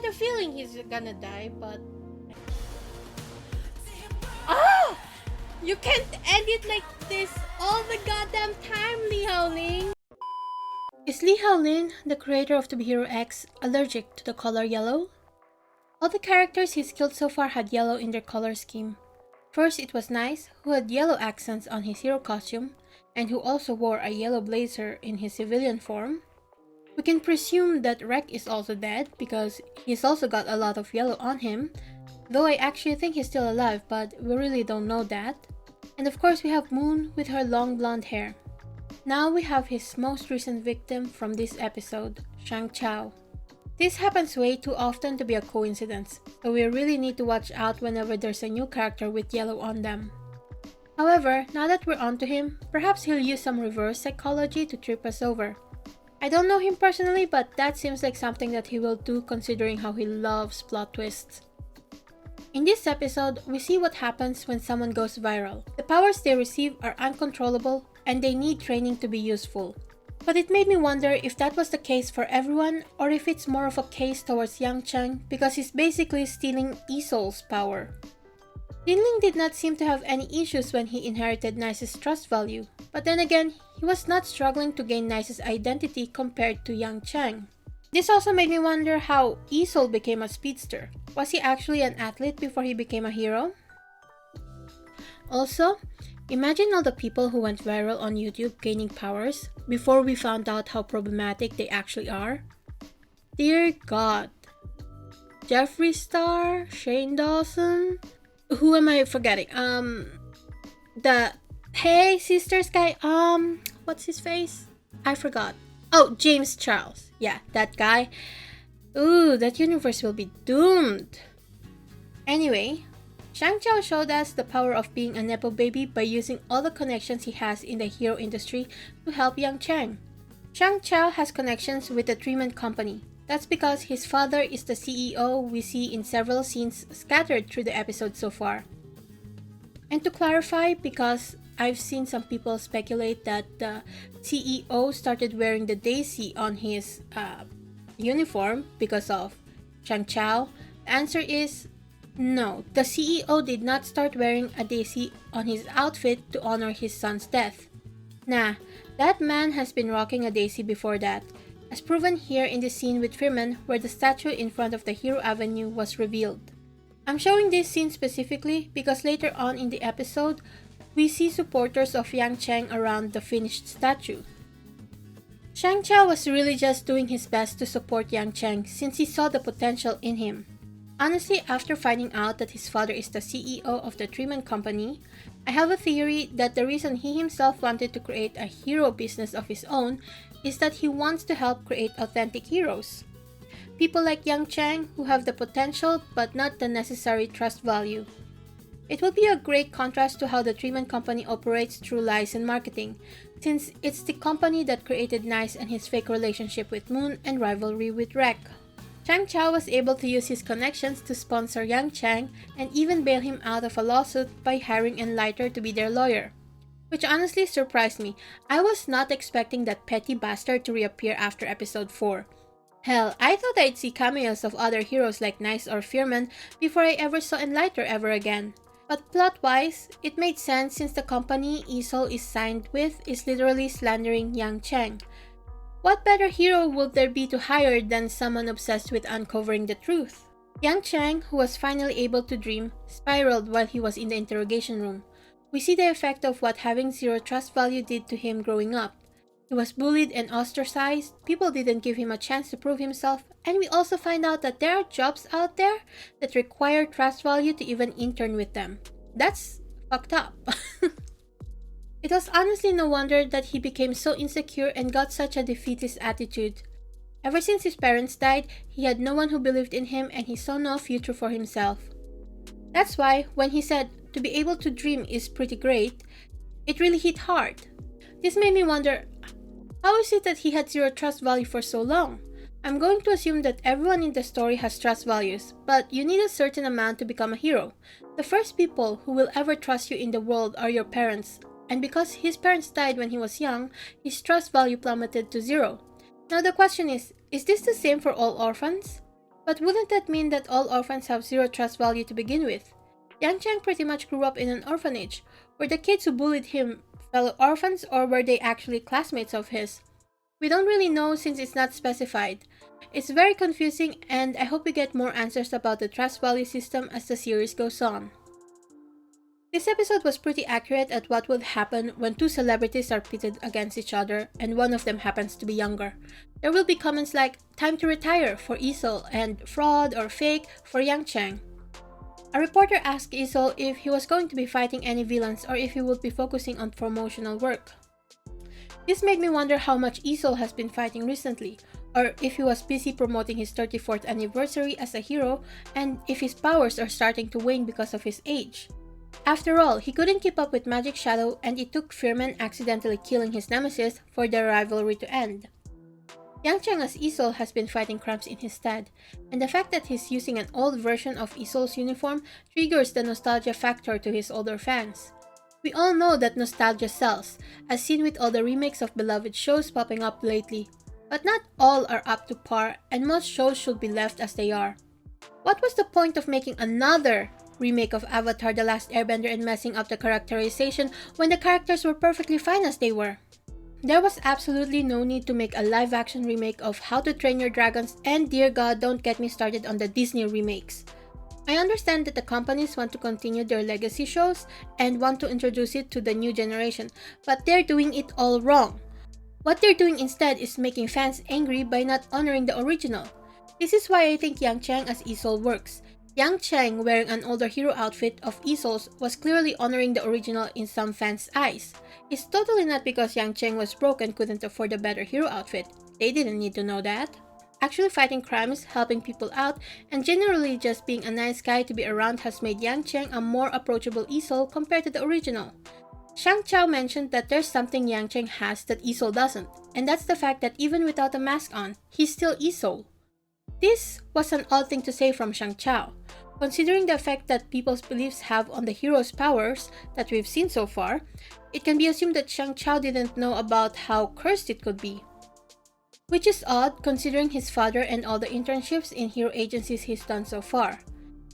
had a feeling he's gonna die, but... Ah! You can't end it like this all the goddamn time, Lee HAOLIN! Is Lee HAOLIN, the creator of To Be Hero X, allergic to the color yellow? All the characters he's killed so far had yellow in their color scheme. First it was Nice, who had yellow accents on his hero costume, and who also wore a yellow blazer in his civilian form. We can presume that Rek is also dead, because he's also got a lot of yellow on him, though I actually think he's still alive, but we really don't know that. And of course we have Moon with her long blonde hair. Now we have his most recent victim from this episode, Shang Chao. This happens way too often to be a coincidence, so we really need to watch out whenever there's a new character with yellow on them. However, now that we're onto him, perhaps he'll use some reverse psychology to trip us over. I don't know him personally, but that seems like something that he will do considering how he loves plot twists. In this episode, we see what happens when someone goes viral. The powers they receive are uncontrollable and they need training to be useful. But it made me wonder if that was the case for everyone or if it's more of a case towards Yang Cheng because he's basically stealing Isol's power. Jinling did not seem to have any issues when he inherited Nice's trust value, but then again, he was not struggling to gain Nice's identity compared to Yang Cheng. This also made me wonder how Isol became a speedster. Was he actually an athlete before he became a hero? Also, imagine all the people who went viral on YouTube gaining powers before we found out how problematic they actually are. Dear God. Jeffree Star, Shane Dawson, who am I forgetting? The Hey Sisters guy, what's his face? I forgot. Oh, James Charles. Yeah, that guy. Ooh, that universe will be doomed. Anyway, Shang Chao showed us the power of being a nepo baby by using all the connections he has in the hero industry to help Yang Cheng. Shang Chao has connections with the Dreaming Company. That's because his father is the CEO we see in several scenes scattered through the episode so far. And to clarify, because I've seen some people speculate that the CEO started wearing the daisy on his uniform because of Shang Chao, the answer is no. The CEO did not start wearing a daisy on his outfit to honor his son's death. Nah, that man has been rocking a daisy before that, as proven here in the scene with Firman where the statue in front of the Hero Avenue was revealed. I'm showing this scene specifically because later on in the episode, we see supporters of Yang Cheng around the finished statue. Shang Chao was really just doing his best to support Yang Cheng since he saw the potential in him. Honestly, after finding out that his father is the CEO of the Dreaming Company, I have a theory that the reason he himself wanted to create a hero business of his own is that he wants to help create authentic heroes. People like Yang Cheng who have the potential but not the necessary trust value. It will be a great contrast to how the Dreaming Company operates through lies and marketing, since it's the company that created Nice and his fake relationship with Moon and rivalry with Rek. Shang Chao was able to use his connections to sponsor Yang Cheng and even bail him out of a lawsuit by hiring Enlighter to be their lawyer. Which honestly surprised me. I was not expecting that petty bastard to reappear after episode 4. Hell, I thought I'd see cameos of other heroes like Nice or Firman before I ever saw Enlighter ever again. But plot-wise, it made sense since the company Isol is signed with is literally slandering Yang Cheng. What better hero would there be to hire than someone obsessed with uncovering the truth? Yang Cheng, who was finally able to dream, spiraled while he was in the interrogation room. We see the effect of what having zero trust value did to him growing up. He was bullied and ostracized, people didn't give him a chance to prove himself, and we also find out that there are jobs out there that require trust value to even intern with them. That's fucked up. It was honestly no wonder that he became so insecure and got such a defeatist attitude. Ever since his parents died, he had no one who believed in him and he saw no future for himself. That's why, when he said, to be able to dream is pretty great, it really hit hard. This made me wonder, how is it that he had zero trust value for so long? I'm going to assume that everyone in the story has trust values, but you need a certain amount to become a hero. The first people who will ever trust you in the world are your parents, and because his parents died when he was young, his trust value plummeted to zero. Now the question is this the same for all orphans? But wouldn't that mean that all orphans have zero trust value to begin with? Yang Cheng pretty much grew up in an orphanage. Were the kids who bullied him fellow orphans, or were they actually classmates of his? We don't really know since it's not specified. It's very confusing, and I hope we get more answers about the trust value system as the series goes on. This episode was pretty accurate at what would happen when two celebrities are pitted against each other and one of them happens to be younger. There will be comments like, "Time to retire" for Isol and "fraud" or "fake" for Yang Cheng. A reporter asked Isol if he was going to be fighting any villains or if he would be focusing on promotional work. This made me wonder how much Isol has been fighting recently, or if he was busy promoting his 34th anniversary as a hero and if his powers are starting to wane because of his age. After all, he couldn't keep up with Magic Shadow and it took Fearman accidentally killing his nemesis for their rivalry to end. Yang Cheng as Isol has been fighting crimes in his stead, and the fact that he's using an old version of Isol's uniform triggers the nostalgia factor to his older fans. We all know that nostalgia sells, as seen with all the remakes of beloved shows popping up lately, but not all are up to par and most shows should be left as they are. What was the point of making another remake of Avatar: The Last Airbender and messing up the characterization when the characters were perfectly fine as they were? There was absolutely no need to make a live-action remake of How to Train Your Dragons, and dear God, don't get me started on the Disney remakes. I understand that the companies want to continue their legacy shows and want to introduce it to the new generation, but they're doing it all wrong. What they're doing instead is making fans angry by not honoring the original. This is why I think Yang Cheng as Isol works. Yang Cheng wearing an older hero outfit of Isol's was clearly honoring the original in some fans' eyes. It's totally not because Yang Cheng was broke and couldn't afford a better hero outfit. They didn't need to know that. Actually fighting crimes, helping people out, and generally just being a nice guy to be around has made Yang Cheng a more approachable Isol compared to the original. Shang Chao mentioned that there's something Yang Cheng has that Isol doesn't, and that's the fact that even without a mask on, he's still Isol. This was an odd thing to say from Shang Chao, considering the effect that people's beliefs have on the hero's powers that we've seen so far. It can be assumed that Shang Chao didn't know about how cursed it could be. Which is odd considering his father and all the internships in hero agencies he's done so far.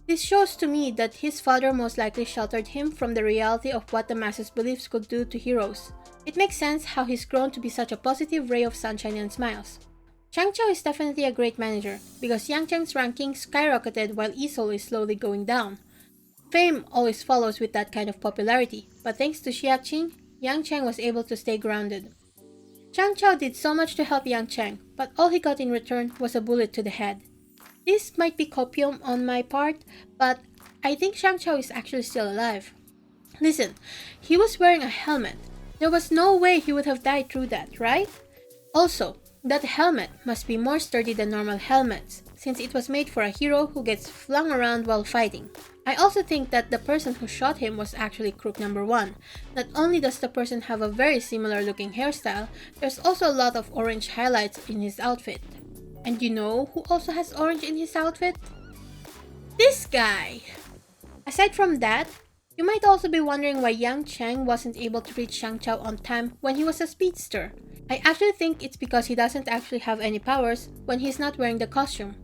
This shows to me that his father most likely sheltered him from the reality of what the masses' beliefs could do to heroes. It makes sense how he's grown to be such a positive ray of sunshine and smiles. Shang Chao is definitely a great manager, because Yang Cheng's ranking skyrocketed while Isol is slowly going down. Fame always follows with that kind of popularity, but thanks to Xia Qing, Yang Cheng was able to stay grounded. Shang Chao did so much to help Yang Cheng, but all he got in return was a bullet to the head. This might be copium on my part, but I think Shang Chao is actually still alive. Listen, he was wearing a helmet. There was no way he would have died through that, right? Also, that helmet must be more sturdy than normal helmets, since it was made for a hero who gets flung around while fighting. I also think that the person who shot him was actually crook number 1. Not only does the person have a very similar looking hairstyle, there's also a lot of orange highlights in his outfit. And you know who also has orange in his outfit? This guy! Aside from that, you might also be wondering why Yang Cheng wasn't able to reach Shang Chao on time when he was a speedster. I actually think it's because he doesn't actually have any powers when he's not wearing the costume,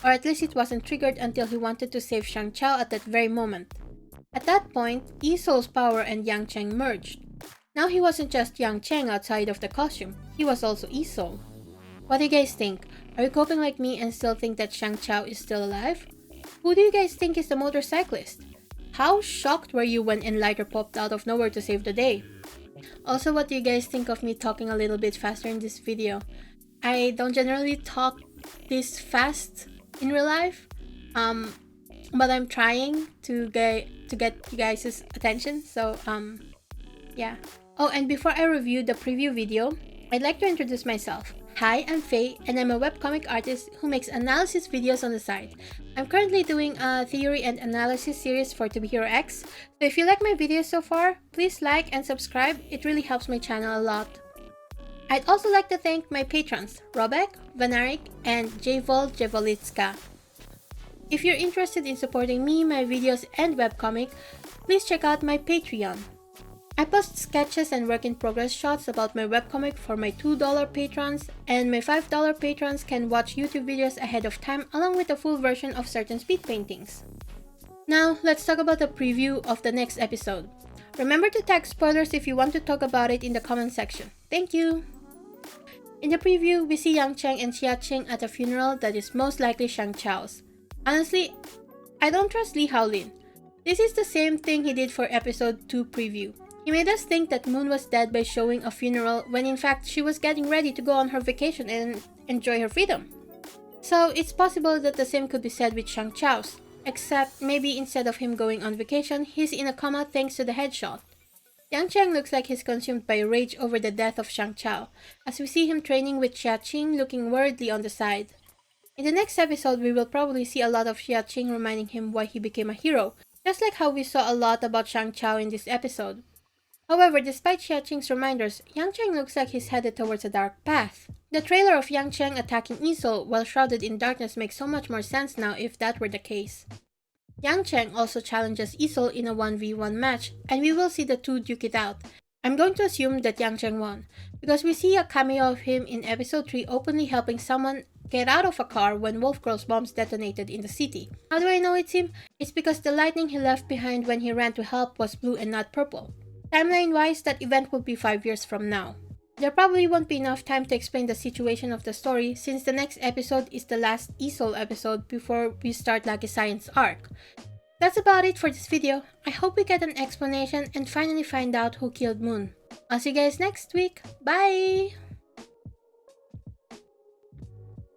or at least it wasn't triggered until he wanted to save Shang Chao at that very moment. At that point, Isol's power and Yang Cheng merged. Now he wasn't just Yang Cheng outside of the costume, he was also Isol. What do you guys think? Are you coping like me and still think that Shang Chao is still alive? Who do you guys think is the motorcyclist? How shocked were you when Enlighter popped out of nowhere to save the day? Also, what do you guys think of me talking a little bit faster in this video? I don't generally talk this fast in real life, but I'm trying to get you guys' attention, so yeah. Oh, and before I review the preview video, I'd like to introduce myself. Hi, I'm Faye, and I'm a webcomic artist who makes analysis videos on the side. I'm currently doing a theory and analysis series for To Be Hero X, so if you like my videos so far, please like and subscribe, it really helps my channel a lot. I'd also like to thank my patrons, Robek, Vanarik, and Jevol Jevolitska. If you're interested in supporting me, my videos, and webcomic, please check out my Patreon. I post sketches and work-in-progress shots about my webcomic for my $2 patrons, and my $5 patrons can watch YouTube videos ahead of time along with a full version of certain speed paintings. Now, let's talk about a preview of the next episode. Remember to tag spoilers if you want to talk about it in the comment section. Thank you! In the preview, we see Yang Cheng and Cheng at a funeral that is most likely Shang Chao's. Honestly, I don't trust HAOLIN. This is the same thing he did for episode 2 preview. He made us think that Moon was dead by showing a funeral when in fact she was getting ready to go on her vacation and enjoy her freedom. So it's possible that the same could be said with Shang Chao's, except maybe instead of him going on vacation, he's in a coma thanks to the headshot. Yang Cheng looks like he's consumed by rage over the death of Shang Chao, as we see him training with Ching looking worriedly on the side. In the next episode, we will probably see a lot of Ching reminding him why he became a hero, just like how we saw a lot about Shang Chao in this episode. However, despite Ching's reminders, Yang Cheng looks like he's headed towards a dark path. The trailer of Yang Cheng attacking Isol while shrouded in darkness makes so much more sense now if that were the case. Yang Cheng also challenges Isol in a 1v1 match, and we will see the two duke it out. I'm going to assume that Yang Cheng won, because we see a cameo of him in episode 3 openly helping someone get out of a car when Wolf Girl's bombs detonated in the city. How do I know it's him? It's because the lightning he left behind when he ran to help was blue and not purple. Timeline-wise, that event will be 5 years from now. There probably won't be enough time to explain the situation of the story since the next episode is the last Isol episode before we start Lucky Science arc. That's about it for this video. I hope we get an explanation and finally find out who killed Moon. I'll see you guys next week. Bye!